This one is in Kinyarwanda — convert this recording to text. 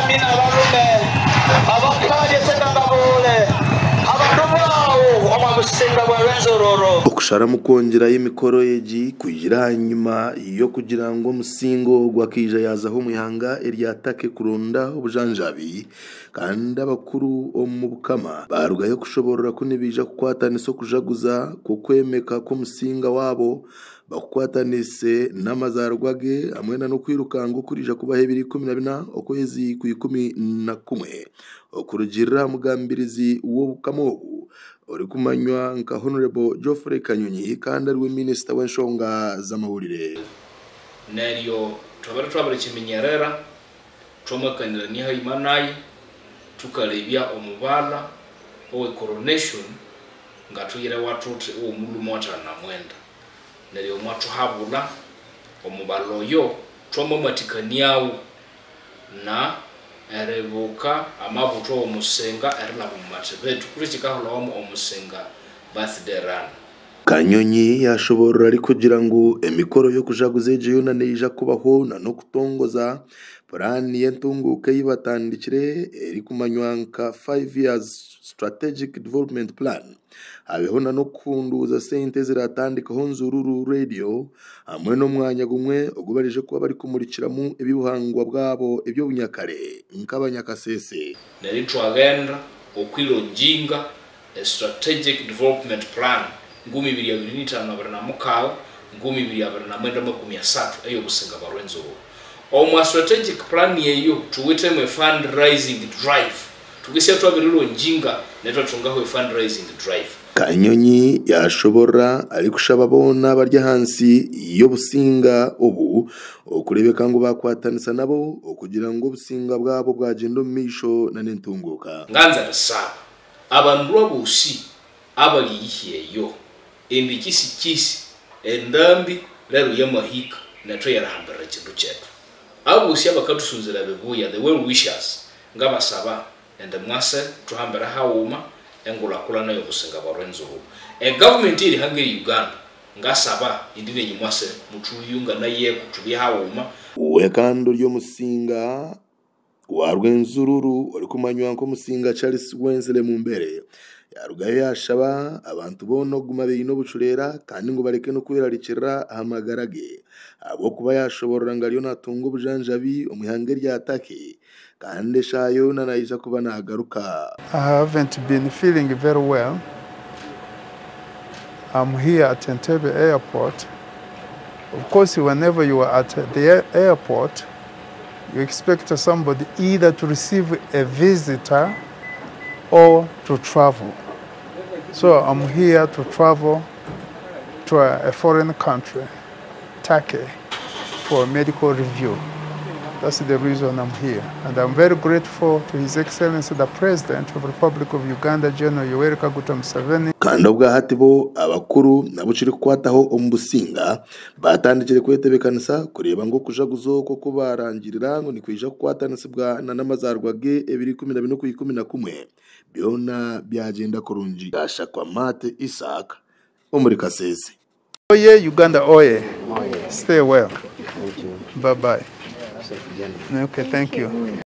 mina barume abakaje sekangabole okushara mukongera y'imikoro yeji kugira nyuma yo kugira ngo musingo gwakija yazaho muyanga eryatake kurunda obujanjabi kandi abakuru omu bukama barugayo kushoborora kunibija kukwatanisa kujaguza kukwemeka ko musinga wabo bakukwatanise n'amazarwage amwena no kwirukanga kurija kubahe 2014 okwezi ku 11 okurugira mugambirizi wo bukamo uri kumanywa nka Honorable Geoffrey Kanyonyi kandi ari we Minister w'enshonga z'amahurire neryo twabara kimenyerera twomakanira ni hayimanayi tukalebya omubala owe coronation ngatuyire watuthi omulu mota na mwenda neryo mwatu habula omubalo yo twomatikaniyawo na erebuka amabuto omusenga erila mumate betu kulikikahola omusenga birthday run. Kanyonyi yashoborora ari kugira ngo emikoro yo kujaguza ejo neija kubaho na no kutongoza plan y'entunguke yibatandikire eri kumanywa nka 5 years strategic development plan abeho na no kunduza sente ziratandikaho nzururu radio amwe no mwanya gumwe ogubarije kuba bari kumurikiramu ebibuhangwa bwabo ebyo bunyakare nk'abanyakasese nari twagenda okwilonjinga a strategic development plan 2025 2027 eyo busenga barwenzuru omwa strategic plan yeyo tuwite mu fundraising drive tugise twabirilo njinga neto tungaho fundraising drive. Kanyonyi yashobora ari kushaba bona barya hansi iyo businga ubu okurebeka ngo bakwatanisa nabo okugira ngo businga bwabo bwagendo misho na nentunguka nganza rasaba abantu abusi abali yiheyo embikisi endambi lero yamahika natwe yarahambira kintu cyetu abusi abakatusunzira bebuya the well wishers ngabasaba ende mwase tuhambira hawuma engula kula nayo busenga barwenzuru government iri hangiri Uganda ngasaba indine nyumwase mutuyunga naye kutubi hawuma wekando ryo musinga warwenzururu uri kumanywa nko musinga Charles Wenzele mu mbere yarugaye yashaba abantu bono guma bino bucurera kandi ngo bareke no kwirarikira ahamagarage abo kuba yashoborora ngaliyo natunga obujanjabi omwihangeri yatake kandi shayo nanaija kuba nagaruka. I haven't been feeling very well. I'm here at Entebbe Airport. Of course, whenever you are at the airport, you expect somebody either to receive a visitor or to travel. So I'm here to travel to a foreign country, Turkey, for a medical review. That's the reason I'm here. And I'm very grateful to His Excellency, the President of the Republic of Uganda, General Yoweri Kaguta Museveni. Kandi ubwa hatibo abakuru nabuciri kwataho ombusinga batandikire kwetebekanisa kureba ngo kujaguzo ko kubarangirira ngo ni kwija kwatanasibwa na namazarwage 2012 ku 11 byona byagenda kurungi gasha kwa Mate Isaac omuri Kasese. Oye Uganda oye. Stay well. Thank you. Bye bye. Okay, thank you.